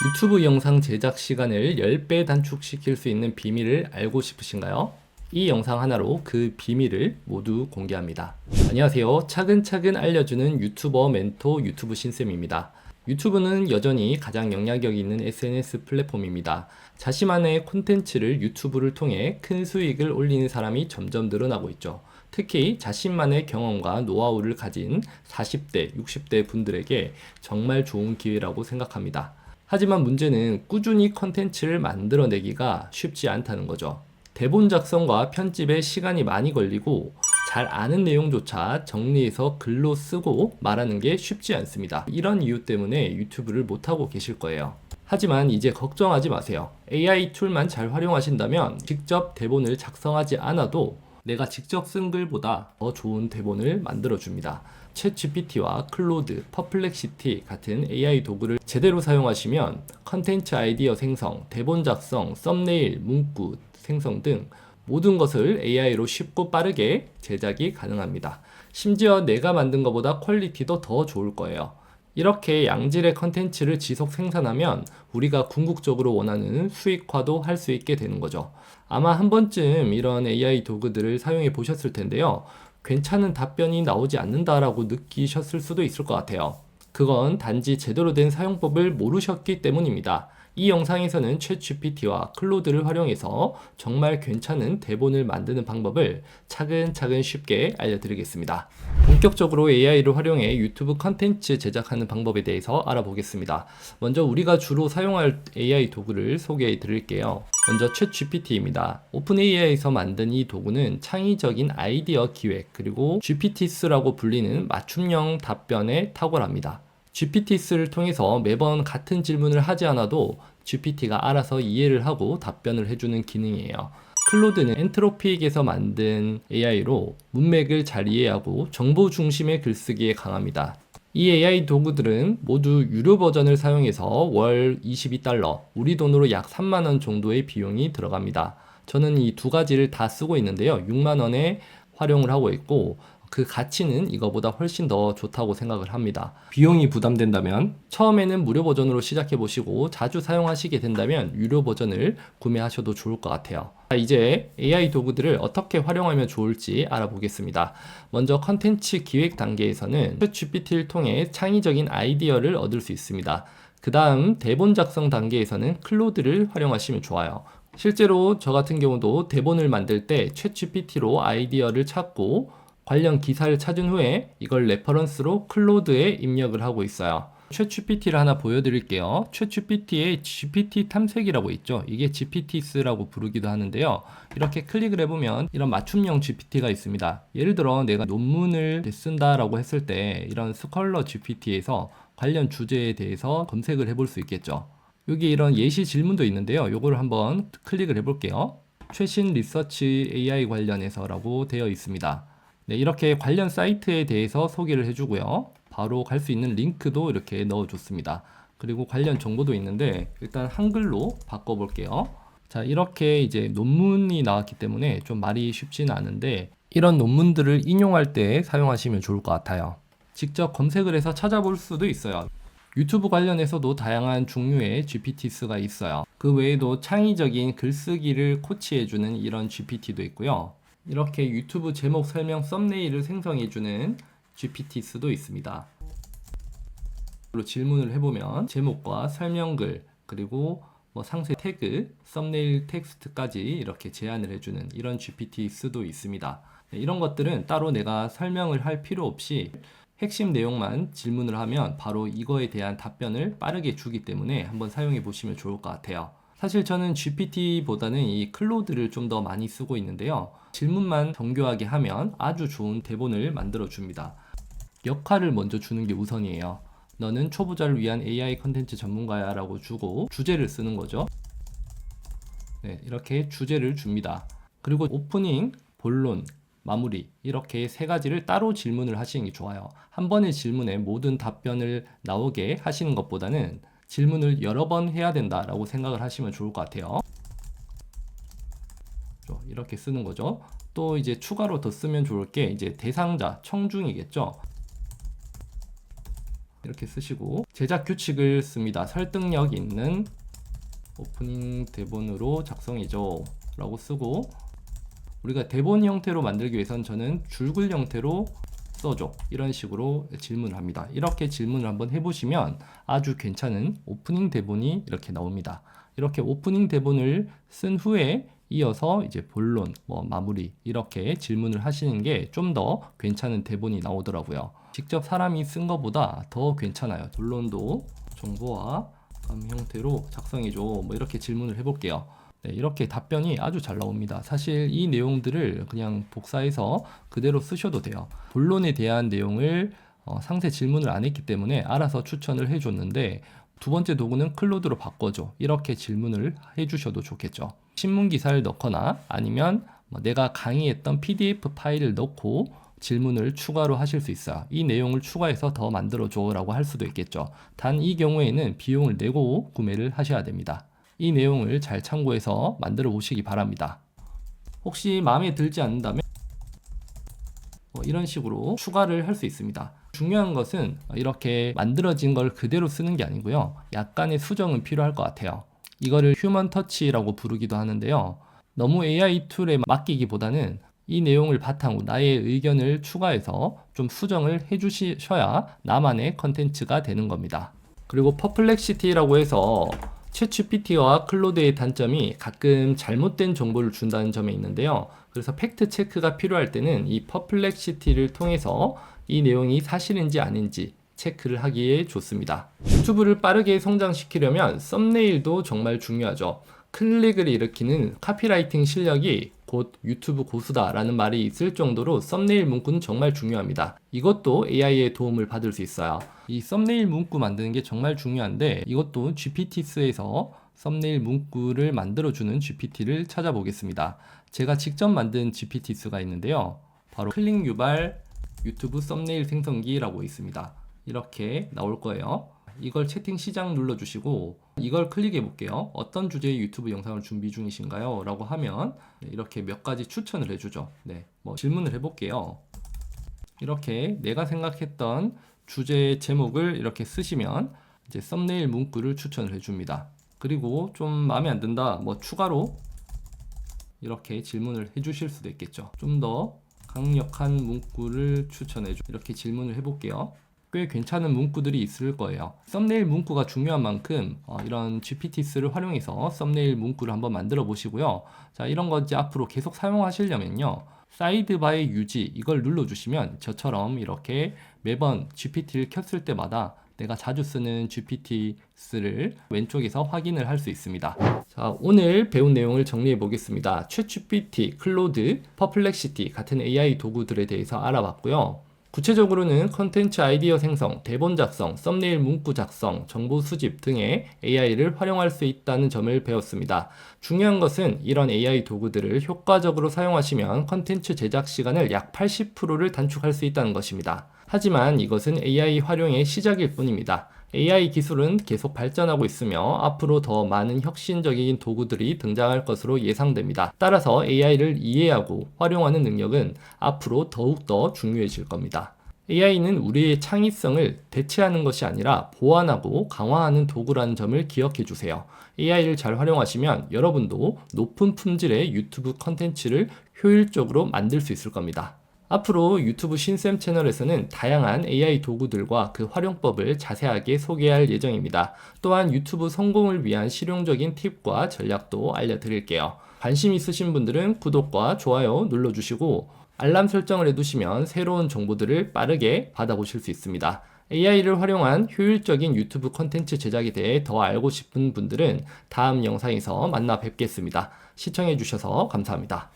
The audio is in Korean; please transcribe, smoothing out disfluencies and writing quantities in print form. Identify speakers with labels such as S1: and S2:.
S1: 유튜브 영상 제작 시간을 10배 단축시킬 수 있는 비밀을 알고 싶으신가요? 이 영상 하나로 그 비밀을 모두 공개합니다. 안녕하세요. 차근차근 알려주는 유튜버 멘토 유튜브 신쌤입니다. 유튜브는 여전히 가장 영향력 있는 SNS 플랫폼입니다. 자신만의 콘텐츠를 유튜브를 통해 큰 수익을 올리는 사람이 점점 늘어나고 있죠. 특히 자신만의 경험과 노하우를 가진 40대, 60대 분들에게 정말 좋은 기회라고 생각합니다. 하지만 문제는 꾸준히 컨텐츠를 만들어내기가 쉽지 않다는 거죠. 대본 작성과 편집에 시간이 많이 걸리고 잘 아는 내용조차 정리해서 글로 쓰고 말하는 게 쉽지 않습니다. 이런 이유 때문에 유튜브를 못하고 계실 거예요. 하지만 이제 걱정하지 마세요. AI 툴만 잘 활용하신다면 직접 대본을 작성하지 않아도 내가 직접 쓴 글보다 더 좋은 대본을 만들어줍니다. 챗GPT와 클로드, 퍼플렉시티 같은 AI 도구를 제대로 사용하시면 컨텐츠 아이디어 생성, 대본 작성, 썸네일, 문구 생성 등 모든 것을 AI로 쉽고 빠르게 제작이 가능합니다. 심지어 내가 만든 것보다 퀄리티도 더 좋을 거예요. 이렇게 양질의 컨텐츠를 지속 생산하면 우리가 궁극적으로 원하는 수익화도 할 수 있게 되는 거죠. 아마 한 번쯤 이런 AI 도구들을 사용해 보셨을 텐데요. 괜찮은 답변이 나오지 않는다라고 느끼셨을 수도 있을 것 같아요. 그건 단지 제대로 된 사용법을 모르셨기 때문입니다. 이 영상에서는 챗GPT와 클로드를 활용해서 정말 괜찮은 대본을 만드는 방법을 차근차근 쉽게 알려드리겠습니다. 본격적으로 AI를 활용해 유튜브 컨텐츠 제작하는 방법에 대해서 알아보겠습니다. 먼저 우리가 주로 사용할 AI 도구를 소개해 드릴게요. 먼저 챗GPT입니다. 오픈AI에서 만든 이 도구는 창의적인 아이디어 기획 그리고 GPTs라고 불리는 맞춤형 답변에 탁월합니다. GPTs를 통해서 매번 같은 질문을 하지 않아도 GPT가 알아서 이해를 하고 답변을 해주는 기능이에요. 클로드는 엔트로픽에서 만든 AI로 문맥을 잘 이해하고 정보 중심의 글쓰기에 강합니다. 이 AI 도구들은 모두 유료 버전을 사용해서 월 22달러, 우리 돈으로 약 3만원 정도의 비용이 들어갑니다. 저는 이 두 가지를 다 쓰고 있는데요. 6만원에 활용을 하고 있고 그 가치는 이거보다 훨씬 더 좋다고 생각을 합니다. 비용이 부담된다면 처음에는 무료 버전으로 시작해 보시고 자주 사용하시게 된다면 유료 버전을 구매하셔도 좋을 것 같아요. 이제 AI 도구들을 어떻게 활용하면 좋을지 알아보겠습니다. 먼저 컨텐츠 기획 단계에서는 챗GPT를 통해 창의적인 아이디어를 얻을 수 있습니다. 그 다음 대본 작성 단계에서는 클로드를 활용하시면 좋아요. 실제로 저 같은 경우도 대본을 만들 때 챗GPT로 아이디어를 찾고 관련 기사를 찾은 후에 이걸 레퍼런스로 클로드에 입력을 하고 있어요. 챗GPT를 하나 보여드릴게요. 챗GPT의 GPT 탐색이라고 있죠. 이게 GPTs라고 부르기도 하는데요. 이렇게 클릭을 해보면 이런 맞춤형 GPT가 있습니다. 예를 들어 내가 논문을 쓴다라고 했을 때 이런 스컬러 GPT에서 관련 주제에 대해서 검색을 해볼 수 있겠죠. 여기 이런 예시 질문도 있는데요. 요거를 한번 클릭을 해볼게요. 최신 리서치 AI 관련해서라고 되어 있습니다. 네, 이렇게 관련 사이트에 대해서 소개를 해주고요. 바로 갈 수 있는 링크도 이렇게 넣어줬습니다. 그리고 관련 정보도 있는데 일단 한글로 바꿔볼게요. 자, 이렇게 이제 논문이 나왔기 때문에 좀 말이 쉽지는 않은데 이런 논문들을 인용할 때 사용하시면 좋을 것 같아요. 직접 검색을 해서 찾아볼 수도 있어요. 유튜브 관련해서도 다양한 종류의 GPTs가 있어요. 그 외에도 창의적인 글쓰기를 코치해주는 이런 GPT도 있고요. 이렇게 유튜브 제목 설명 썸네일을 생성해주는 GPTs도 있습니다. 질문을 해보면 제목과 설명글 그리고 상세 태그, 썸네일 텍스트까지 이렇게 제안을 해주는 이런 GPTs도 있습니다. 네, 이런 것들은 따로 내가 설명을 할 필요 없이 핵심 내용만 질문을 하면 바로 이거에 대한 답변을 빠르게 주기 때문에 한번 사용해 보시면 좋을 것 같아요. 사실 저는 GPT보다는 이 클로드를 좀 더 많이 쓰고 있는데요. 질문만 정교하게 하면 아주 좋은 대본을 만들어 줍니다. 역할을 먼저 주는 게 우선이에요. 너는 초보자를 위한 AI 컨텐츠 전문가야 라고 주고 주제를 쓰는 거죠. 네, 이렇게 주제를 줍니다. 그리고 오프닝, 본론, 마무리 이렇게 세 가지를 따로 질문을 하시는 게 좋아요. 한 번의 질문에 모든 답변을 나오게 하시는 것보다는 질문을 여러 번 해야 된다라고 생각을 하시면 좋을 것 같아요. 이렇게 쓰는 거죠. 또 이제 추가로 더 쓰면 좋을 게 이제 대상자, 청중이겠죠. 이렇게 쓰시고 제작 규칙을 씁니다. 설득력 있는 오프닝 대본으로 작성해줘 라고 쓰고, 우리가 대본 형태로 만들기 위해선 저는 줄글 형태로 써줘, 이런 식으로 질문을 합니다. 이렇게 질문을 한번 해보시면 아주 괜찮은 오프닝 대본이 이렇게 나옵니다. 이렇게 오프닝 대본을 쓴 후에 이어서 이제 본론, 마무리, 이렇게 질문을 하시는 게 좀 더 괜찮은 대본이 나오더라고요. 직접 사람이 쓴 것보다 더 괜찮아요. 본론도 정보와 감 형태로 작성해줘, 이렇게 질문을 해볼게요. 네, 이렇게 답변이 아주 잘 나옵니다. 사실 이 내용들을 그냥 복사해서 그대로 쓰셔도 돼요. 본론에 대한 내용을 상세 질문을 안 했기 때문에 알아서 추천을 해줬는데, 두 번째 도구는 클로드로 바꿔줘, 이렇게 질문을 해주셔도 좋겠죠. 신문 기사를 넣거나 아니면 내가 강의했던 PDF 파일을 넣고 질문을 추가로 하실 수 있어요. 이 내용을 추가해서 더 만들어줘 라고 할 수도 있겠죠. 단 이 경우에는 비용을 내고 구매를 하셔야 됩니다. 이 내용을 잘 참고해서 만들어 보시기 바랍니다. 혹시 마음에 들지 않는다면 이런 식으로 추가를 할 수 있습니다. 중요한 것은 이렇게 만들어진 걸 그대로 쓰는 게 아니고요, 약간의 수정은 필요할 것 같아요. 이거를 휴먼 터치라고 부르기도 하는데요, 너무 AI 툴에 맡기기보다는 이 내용을 바탕으로 나의 의견을 추가해서 좀 수정을 해주셔야 나만의 컨텐츠가 되는 겁니다. 그리고 퍼플렉시티라고 해서 챗GPT와 클로드의 단점이 가끔 잘못된 정보를 준다는 점에 있는데요. 그래서 팩트 체크가 필요할 때는 이 퍼플렉시티를 통해서 이 내용이 사실인지 아닌지 체크를 하기에 좋습니다. 유튜브를 빠르게 성장시키려면 썸네일도 정말 중요하죠. 클릭을 일으키는 카피라이팅 실력이 곧 유튜브 고수다라는 말이 있을 정도로 썸네일 문구는 정말 중요합니다. 이것도 AI의 도움을 받을 수 있어요. 이 썸네일 문구 만드는 게 정말 중요한데, 이것도 GPT스에서 썸네일 문구를 만들어주는 GPT를 찾아보겠습니다. 제가 직접 만든 GPT스가 있는데요, 바로 클릭 유발 유튜브 썸네일 생성기라고 있습니다. 이렇게 나올 거예요. 이걸 채팅 시작 눌러주시고 이걸 클릭해 볼게요. 어떤 주제의 유튜브 영상을 준비 중이신가요? 라고 하면 이렇게 몇 가지 추천을 해주죠. 네, 질문을 해볼게요. 이렇게 내가 생각했던 주제의 제목을 이렇게 쓰시면 이제 썸네일 문구를 추천을 해줍니다. 그리고 좀 마음에 안 든다, 추가로 이렇게 질문을 해주실 수도 있겠죠. 좀 더 강력한 문구를 추천해줘, 이렇게 질문을 해볼게요. 꽤 괜찮은 문구들이 있을 거예요. 썸네일 문구가 중요한 만큼 이런 GPT스를 활용해서 썸네일 문구를 한번 만들어 보시고요. 자, 이런 거 이제 앞으로 계속 사용하시려면요, 사이드바의 유지, 이걸 눌러주시면 저처럼 이렇게 매번 GPT를 켰을 때마다 내가 자주 쓰는 GPT스를 왼쪽에서 확인을 할 수 있습니다. 자, 오늘 배운 내용을 정리해 보겠습니다. 챗GPT, 클로드, 퍼플렉시티 같은 AI 도구들에 대해서 알아봤고요. 구체적으로는 컨텐츠 아이디어 생성, 대본 작성, 썸네일 문구 작성, 정보 수집 등의 AI를 활용할 수 있다는 점을 배웠습니다. 중요한 것은 이런 AI 도구들을 효과적으로 사용하시면 컨텐츠 제작 시간을 약 80%를 단축할 수 있다는 것입니다. 하지만 이것은 AI 활용의 시작일 뿐입니다. AI 기술은 계속 발전하고 있으며 앞으로 더 많은 혁신적인 도구들이 등장할 것으로 예상됩니다. 따라서 AI를 이해하고 활용하는 능력은 앞으로 더욱더 중요해질 겁니다. AI는 우리의 창의성을 대체하는 것이 아니라 보완하고 강화하는 도구라는 점을 기억해 주세요. AI를 잘 활용하시면 여러분도 높은 품질의 유튜브 컨텐츠를 효율적으로 만들 수 있을 겁니다. 앞으로 유튜브 신쌤 채널에서는 다양한 AI 도구들과 그 활용법을 자세하게 소개할 예정입니다. 또한 유튜브 성공을 위한 실용적인 팁과 전략도 알려드릴게요. 관심 있으신 분들은 구독과 좋아요 눌러주시고 알람 설정을 해두시면 새로운 정보들을 빠르게 받아보실 수 있습니다. AI를 활용한 효율적인 유튜브 콘텐츠 제작에 대해 더 알고 싶은 분들은 다음 영상에서 만나 뵙겠습니다. 시청해주셔서 감사합니다.